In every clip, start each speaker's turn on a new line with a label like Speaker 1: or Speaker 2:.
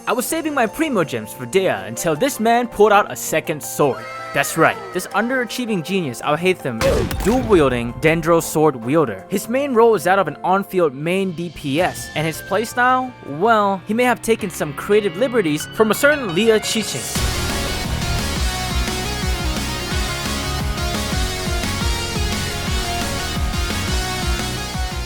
Speaker 1: I was saving my Primo Gems for Dehya until this man pulled out a second sword. That's right, this underachieving genius Alhaitham is a dual-wielding Dendro sword wielder. His main role is that of an on-field main DPS, and his playstyle? Well, he may have taken some creative liberties from a certain Liyue Qixing.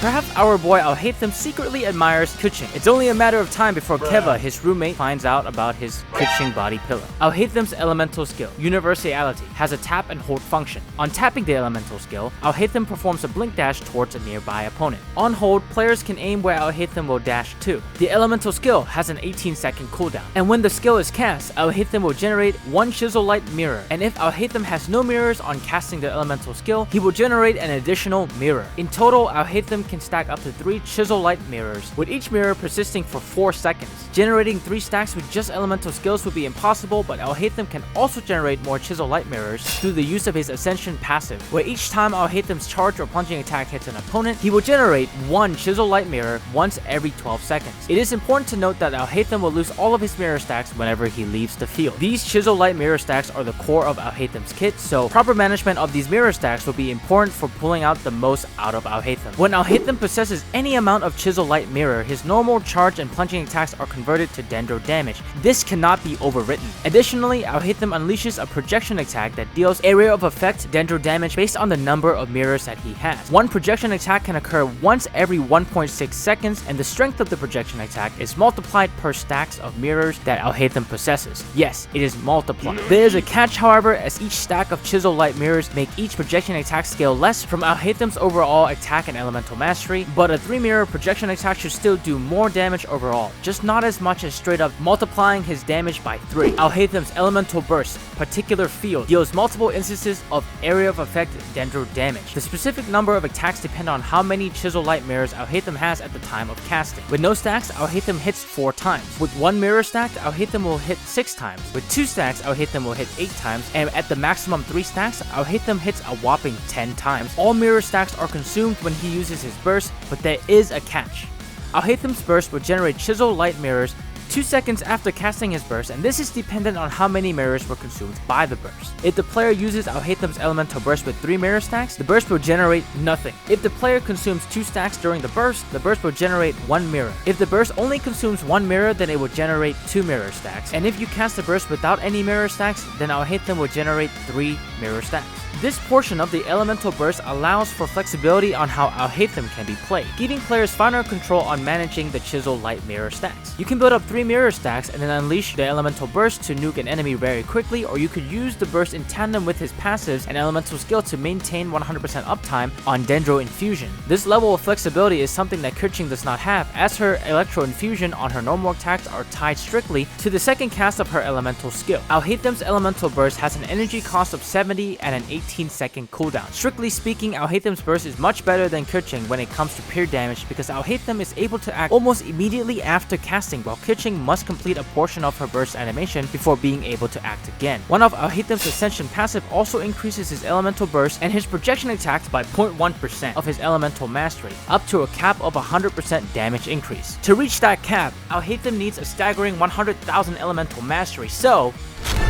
Speaker 1: Perhaps our boy Alhaitham secretly admires Keqing. It's only a matter of time before Keva, his roommate, finds out about his Keqing body pillow. Alhaitham's elemental skill, Universality, has a tap and hold function. On tapping the elemental skill, Alhaitham performs a blink dash towards a nearby opponent. On hold, players can aim where Alhaitham will dash to. The elemental skill has an 18-second cooldown, and when the skill is cast, Alhaitham will generate one Chisel-Light Mirror, and if Alhaitham has no mirrors on casting the elemental skill, he will generate an additional mirror. In total, Alhaitham can stack up to 3 Chisel-Light Mirrors, with each mirror persisting for 4 seconds. Generating 3 stacks with just elemental skills would be impossible, but Alhaitham can also generate more Chisel-Light Mirrors through the use of his Ascension passive, where each time Alhaitham's charge or plunging attack hits an opponent, he will generate 1 Chisel-Light Mirror once every 12 seconds. It is important to note that Alhaitham will lose all of his mirror stacks whenever he leaves the field. These Chisel-Light Mirror stacks are the core of Alhaitham's kit, so proper management of these mirror stacks will be important for pulling out the most out of Alhaitham. When Alhaitham possesses any amount of Chisel-Light Mirror, his normal charge and plunging attacks are converted to Dendro damage. This cannot be overwritten. Additionally, Alhaitham unleashes a projection attack that deals area of effect Dendro damage based on the number of mirrors that he has. One projection attack can occur once every 1.6 seconds, and the strength of the projection attack is multiplied per stacks of mirrors that Alhaitham possesses. Yes, it is multiplied. There is a catch, however, as each stack of Chisel-Light Mirrors make each projection attack scale less from Alhaitham's overall attack and elemental mastery, but a 3-mirror projection attack should still do more damage overall, just not as much as straight up multiplying his damage by 3. Alhaitham's elemental burst, particular field, deals multiple instances of area of effect Dendro damage. The specific number of attacks depend on how many Chisel-Light Mirrors Alhaitham has at the time of casting. With no stacks, Alhaitham hits 4 times. With 1 mirror stacked, Alhaitham will hit 6 times. With 2 stacks, Alhaitham will hit 8 times, and at the maximum 3 stacks, Alhaitham hits a whopping 10 times. All mirror stacks are consumed when he uses his burst, but there is a catch. Alhaitham's burst will generate Chisel-Light Mirrors 2 seconds after casting his burst, and this is dependent on how many mirrors were consumed by the burst. If the player uses Alhaitham's elemental burst with 3 mirror stacks, the burst will generate nothing. If the player consumes 2 stacks during the burst will generate 1 mirror. If the burst only consumes 1 mirror, then it will generate 2 mirror stacks. And if you cast the burst without any mirror stacks, then Alhaitham will generate 3 mirror stacks. This portion of the elemental burst allows for flexibility on how Alhaitham can be played, giving players finer control on managing the Chisel-Light Mirror stacks. You can build up 3 mirror stacks and then unleash the elemental burst to nuke an enemy very quickly, or you could use the burst in tandem with his passives and elemental skill to maintain 100% uptime on Dendro Infusion. This level of flexibility is something that Keqing does not have, as her Electro Infusion on her normal attacks are tied strictly to the second cast of her elemental skill. Alhaitham's elemental burst has an energy cost of 70 and an 18-second cooldown. Strictly speaking, Alhaitham's burst is much better than Keqing when it comes to pure damage, because Alhaitham is able to act almost immediately after casting, while Keqing must complete a portion of her burst animation before being able to act again. One of Alhaitham's Ascension passive also increases his elemental burst and his projection attacks by 0.1% of his elemental mastery, up to a cap of 100% damage increase. To reach that cap, Alhaitham needs a staggering 100,000 elemental mastery, so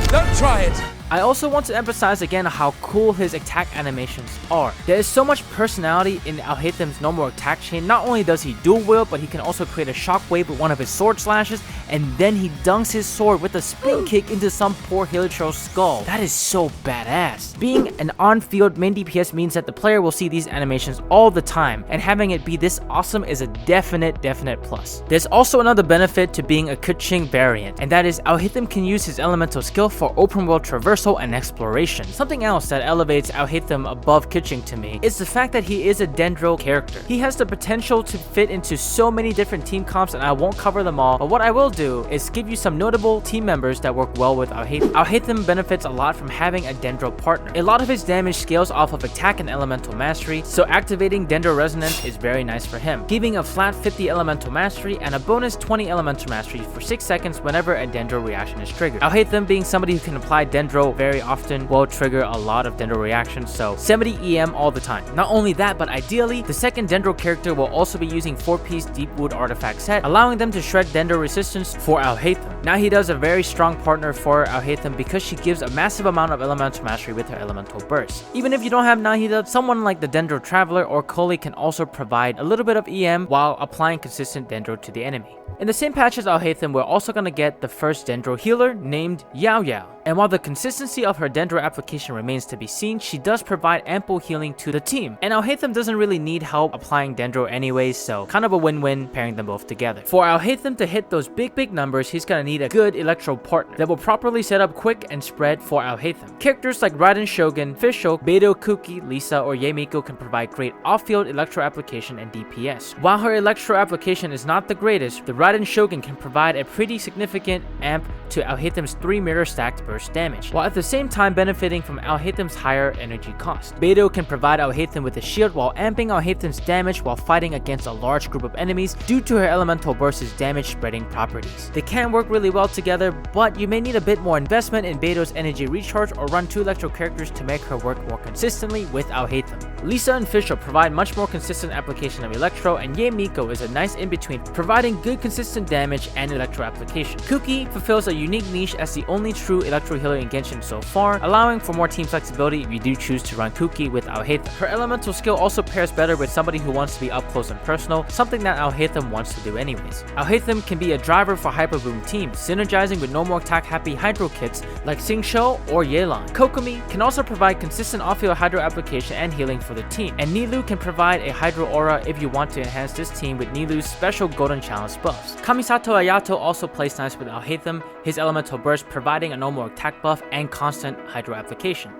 Speaker 2: don't try it!
Speaker 1: I also want to emphasize again how cool his attack animations are. There is so much personality in Alhaitham's normal attack chain. Not only does he dual wield, but he can also create a shockwave with one of his sword slashes, and then he dunks his sword with a spin kick into some poor Hilicho's skull. That is so badass. Being an on-field main DPS means that the player will see these animations all the time, and having it be this awesome is a definite plus. There's also another benefit to being a Keqing variant, and that is Alhaitham can use his elemental skill for open world traversal and exploration. Something else that elevates Alhaitham above Keqing to me is the fact that he is a Dendro character. He has the potential to fit into so many different team comps, and I won't cover them all, but what I will do is give you some notable team members that work well with Alhaitham. Alhaitham benefits a lot from having a Dendro partner. A lot of his damage scales off of attack and elemental mastery, so activating Dendro Resonance is very nice for him, giving a flat 50 elemental mastery and a bonus 20 elemental mastery for 6 seconds whenever a Dendro reaction is triggered. Alhaitham being somebody who can apply Dendro will very often trigger a lot of Dendro reactions, so 70 EM all the time. Not only that, but ideally, the second Dendro character will also be using 4-piece Deep Wood artifact set, allowing them to shred Dendro resistance for Alhaitham. Now he does a very strong partner for Alhaitham because she gives a massive amount of elemental mastery with her elemental burst. Even if you don't have Nahida, someone like the Dendro Traveler or Koli can also provide a little bit of EM while applying consistent Dendro to the enemy. In the same patch as Alhaitham, we're also going to get the first Dendro healer named Yao Yao. And while the consistency of her Dendro application remains to be seen, she does provide ample healing to the team. And Alhaitham doesn't really need help applying Dendro anyways, so kind of a win-win pairing them both together. For Alhaitham to hit those big numbers, he's going to need a good electro partner that will properly set up quick and spread for Alhaitham. Characters like Raiden Shogun, Fishhook, Beidou Kuki, Lisa, or Yemiko can provide great off-field electro application and DPS. While her electro application is not the greatest, the Raiden Shogun can provide a pretty significant amp to Alhaitham's 3 mirror stacked burst damage, while at the same time benefiting from Alhaitham's higher energy cost. Beidou can provide Alhaitham with a shield while amping Alhaitham's damage while fighting against a large group of enemies due to her elemental burst's damage spreading properties. They can work really well together, but you may need a bit more investment in Beidou's energy recharge or run 2 electro characters to make her work more consistently with Alhaitham. Lisa and Fishhook provide much more consistent application of electro, and Yemiko is a nice in-between, providing good consistent damage and electro application. Kuki fulfills a unique niche as the only true electro healer in Genshin so far, allowing for more team flexibility if you do choose to run Kuki with Alhaitham. Her elemental skill also pairs better with somebody who wants to be up close and personal, something that Alhaitham wants to do anyways. Alhaitham can be a driver for Hyper Boom teams, synergizing with no more attack happy Hydro kits like Xingqiu or Yelan. Kokomi can also provide consistent off-field Hydro application and healing for the team, and Nilou can provide a Hydro aura if you want to enhance this team with Nilou's special Golden Chalice buffs. Kamisato Ayato also plays nice with Alhaitham, his elemental burst providing a no more attack buff and constant Hydro application.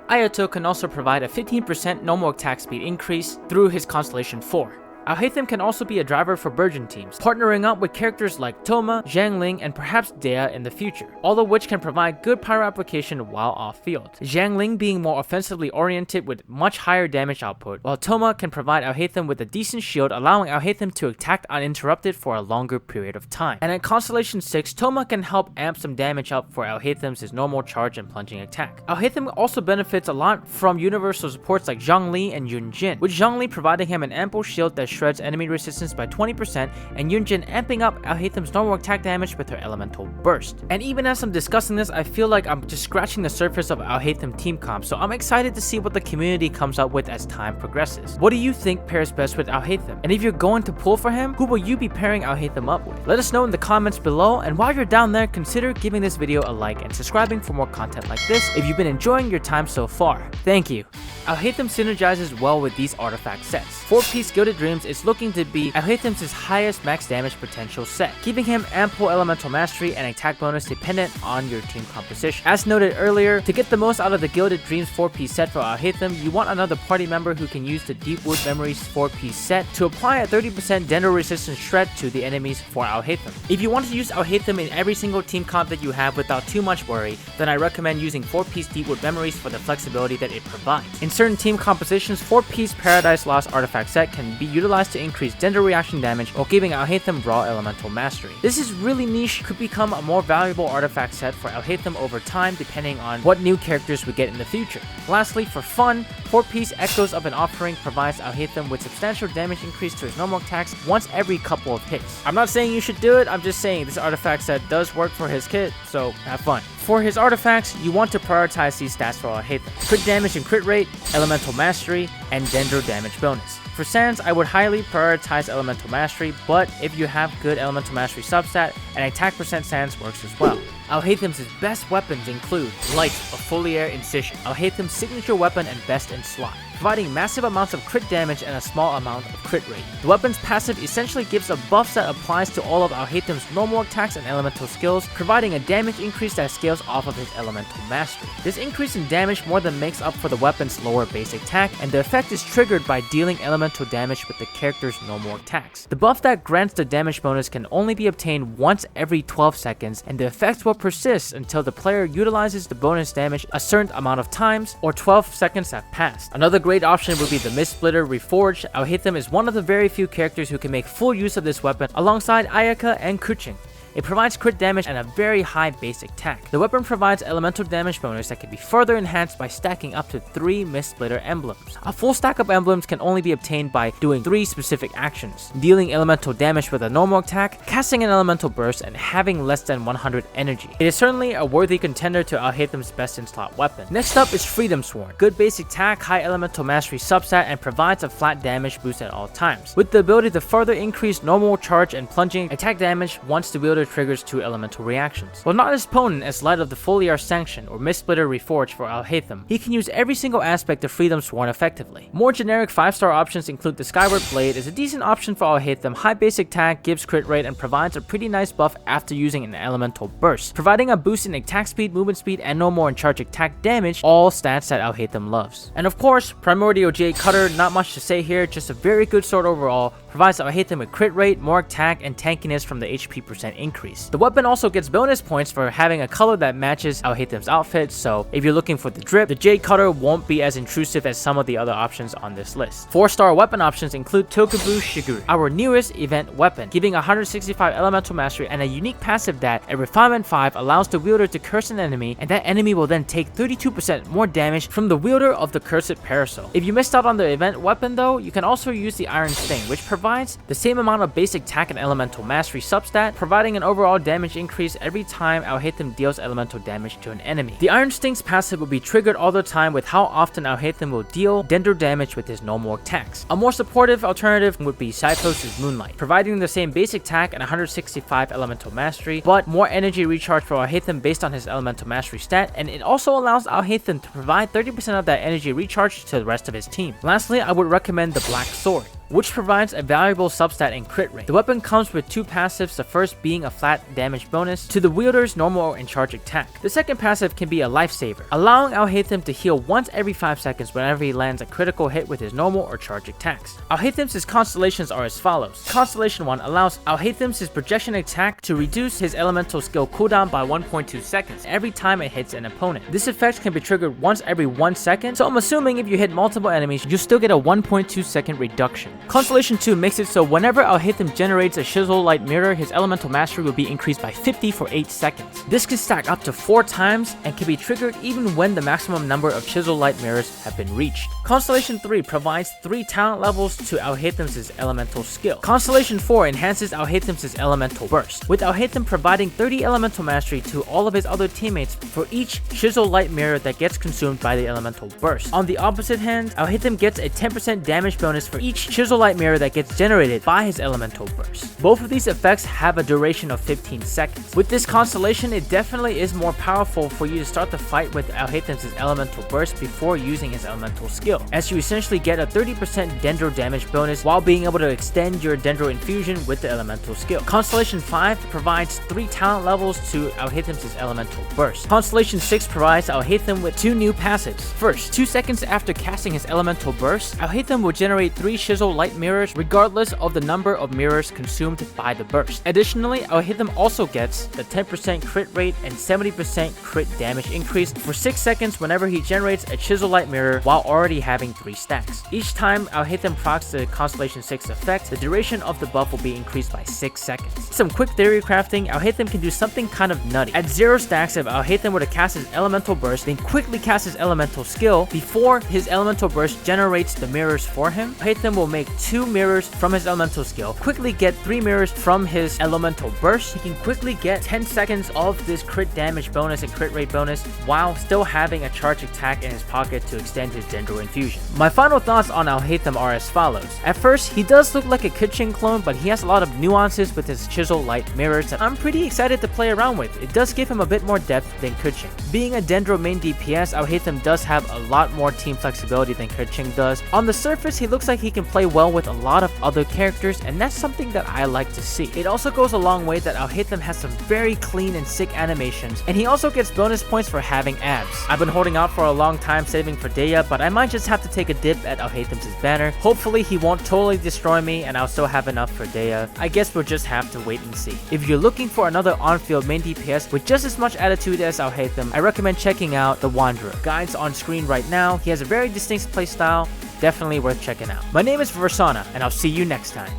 Speaker 1: Ayato can also provide a 15% no more attack speed increase through his Constellation 4. Alhaitham can also be a driver for Burgeon teams, partnering up with characters like Thoma, Xiangling, and perhaps Dehya in the future, all of which can provide good pyro application while off-field. Xiangling being more offensively oriented with much higher damage output, while Thoma can provide Alhaitham with a decent shield, allowing Alhaitham to attack uninterrupted for a longer period of time. And at Constellation 6, Thoma can help amp some damage up for Alhaitham's normal charge and plunging attack. Alhaitham also benefits a lot from universal supports like Zhongli and Yunjin, with Zhongli providing him an ample shield that shreds enemy resistance by 20%, and Yunjin amping up Alhaitham's normal attack damage with her elemental burst. And even as I'm discussing this, I feel like I'm just scratching the surface of Alhaitham team comp, so I'm excited to see what the community comes up with as time progresses. What do you think pairs best with Alhaitham? And if you're going to pull for him, who will you be pairing Alhaitham up with? Let us know in the comments below, and while you're down there, consider giving this video a like and subscribing for more content like this if you've been enjoying your time so far. Thank you. Alhaitham synergizes well with these artifact sets. 4-piece Gilded Dreams is looking to be Alhaitham's highest max damage potential set, giving him ample elemental mastery and attack bonus dependent on your team composition. As noted earlier, to get the most out of the Gilded Dreams 4-piece set for Alhaitham, you want another party member who can use the Deep Wood Memories 4-piece set to apply a 30% Dendro resistance shred to the enemies for Alhaitham. If you want to use Alhaitham in every single team comp that you have without too much worry, then I recommend using 4-piece Deep Wood Memories for the flexibility that it provides. In certain team compositions, 4-piece Paradise Lost artifact set can be utilized to increase Dendro reaction damage while giving Alhaitham raw elemental mastery. This is really niche, could become a more valuable artifact set for Alhaitham over time depending on what new characters we get in the future. Lastly, for fun, 4-piece Echoes of an Offering provides Alhaitham with substantial damage increase to his normal attacks once every couple of hits. I'm not saying you should do it, I'm just saying this artifact set does work for his kit, so have fun. For his artifacts, you want to prioritize these stats for Alhaitham: crit damage and crit rate, elemental mastery, and Dendro damage bonus. For Sands, I would highly prioritize elemental mastery, but if you have good elemental mastery substat, an attack percent Sands works as well. Alhaitham's best weapons include Light of Foliaire Incision, Alhaitham's signature weapon and best in slot, providing massive amounts of crit damage and a small amount of crit rate. The weapon's passive essentially gives a buff that applies to all of Alhaitham's normal attacks and elemental skills, providing a damage increase that scales off of his elemental mastery. This increase in damage more than makes up for the weapon's lower base attack, and the effect is triggered by dealing elemental damage with the character's normal attacks. The buff that grants the damage bonus can only be obtained once every 12 seconds, and the effect will persist until the player utilizes the bonus damage a certain amount of times or 12 seconds have passed. Another great option would be the Mist Splitter Reforged. Alhaitham is one of the very few characters who can make full use of this weapon alongside Ayaka and Keqing. It provides crit damage and a very high basic attack. The weapon provides elemental damage bonus that can be further enhanced by stacking up to 3 Mistsplitter emblems. A full stack of emblems can only be obtained by doing 3 specific actions: dealing elemental damage with a normal attack, casting an elemental burst, and having less than 100 energy. It is certainly a worthy contender to Alhaitham's best in slot weapon. Next up is Freedom Sword. Good basic attack, high elemental mastery substat, and provides a flat damage boost at all times, with the ability to further increase normal charge and plunging attack damage once the wielder triggers 2 elemental reactions. While not as potent as Light of the Foliar Sanction or Mistsplitter Reforged for Alhaitham, he can use every single aspect of Freedom Sword effectively. More generic 5-star options include the Skyward Blade is a decent option for Alhaitham. High basic attack, gives crit rate, and provides a pretty nice buff after using an elemental burst, providing a boost in attack speed, movement speed, and no more in charge attack damage, all stats that Alhaitham loves. And of course, Primordial Jade Cutter, not much to say here, just a very good sword overall, provides Alhaitham with crit rate, more attack, and tankiness from the HP percent increase. The weapon also gets bonus points for having a color that matches Alhaitham's outfit, so if you're looking for the drip, the Jade Cutter won't be as intrusive as some of the other options on this list. 4-star weapon options include Tokubu Shiguru, our newest event weapon, giving 165 elemental mastery and a unique passive that at Refinement 5 allows the wielder to curse an enemy, and that enemy will then take 32% more damage from the wielder of the cursed parasol. If you missed out on the event weapon though, you can also use the Iron Sting, which provides the same amount of basic attack and elemental mastery substat, providing an overall damage increase every time Alhaitham deals elemental damage to an enemy. The Iron Sting's passive will be triggered all the time with how often Alhaitham will deal Dendro damage with his normal attacks. A more supportive alternative would be Cyphos' Moonlight, providing the same basic attack and 165 elemental mastery, but more energy recharge for Alhaitham based on his elemental mastery stat, and it also allows Alhaitham to provide 30% of that energy recharge to the rest of his team. Lastly, I would recommend the Black Sword, which provides a valuable substat in crit rate. The weapon comes with 2 passives, the first being a flat damage bonus to the wielder's normal and charge attack. The second passive can be a lifesaver, allowing Alhaitham to heal once every 5 seconds whenever he lands a critical hit with his normal or charge attacks. Alhaitham's constellations are as follows. Constellation 1 allows Alhaitham's projection attack to reduce his elemental skill cooldown by 1.2 seconds every time it hits an opponent. This effect can be triggered once every 1 second, so I'm assuming if you hit multiple enemies, you'll still get a 1.2 second reduction. Constellation 2 makes it so whenever Alhaitham generates a Chisel-Light Mirror, his elemental mastery will be increased by 50 for 8 seconds. This can stack up to 4 times and can be triggered even when the maximum number of Chisel-Light Mirrors have been reached. Constellation 3 provides 3 talent levels to Alhaitham's elemental skill. Constellation 4 enhances Alhaitham's elemental burst, with Alhaitham providing 30 elemental mastery to all of his other teammates for each Chisel-Light Mirror that gets consumed by the elemental burst. On the opposite hand, Alhaitham gets a 10% damage bonus for each Chisel-Light Mirror that gets generated by his elemental burst. Both of these effects have a duration of 15 seconds. With this constellation, it definitely is more powerful for you to start the fight with Alhaitham's elemental burst before using his elemental skill, as you essentially get a 30% Dendro damage bonus while being able to extend your Dendro Infusion with the elemental skill. Constellation 5 provides 3 talent levels to Alhaitham's elemental burst. Constellation 6 provides Alhaitham with 2 new passives. First, 2 seconds after casting his elemental burst, Alhaitham will generate 3 Chisel-Light Mirrors regardless of the number of mirrors consumed by the burst. Additionally, Alhaitham also gets the 10% crit rate and 70% crit damage increase for 6 seconds whenever he generates a Chisel-Light Mirror while already having 3 stacks. Each time Alhaitham procs the Constellation 6 effect, the duration of the buff will be increased by 6 seconds. Some quick theory crafting, Alhaitham can do something kind of nutty. At 0 stacks, if Alhaitham were to cast his elemental burst, then quickly cast his elemental skill before his elemental burst generates the mirrors for him, Alhaitham will make 2 mirrors from his elemental skill, quickly get 3 mirrors from his elemental burst. He can quickly get 10 seconds of this crit damage bonus and crit rate bonus while still having a charge attack in his pocket to extend his Dendro Infusion. My final thoughts on Alhaitham are as follows. At first, he does look like a Keqing clone, but he has a lot of nuances with his Chisel-Light Mirrors that I'm pretty excited to play around with. It does give him a bit more depth than Keqing. Being a Dendro main DPS, Alhaitham does have a lot more team flexibility than Keqing does. On the surface, he looks like he can play well with a lot of other characters, and that's something that I like to see. It also goes a long way that Alhaitham has some very clean and sick animations, and he also gets bonus points for having abs. I've been holding out for a long time saving for Dehya, but I might just have to take a dip at Alhaitham's banner. Hopefully he won't totally destroy me and I'll still have enough for Dehya. I guess we'll just have to wait and see. If you're looking for another on-field main DPS with just as much attitude as Alhaitham, I recommend checking out the Wanderer. Guide's on screen right now. He has a very distinct playstyle, definitely worth checking out. My name is Varsona, and I'll see you next time.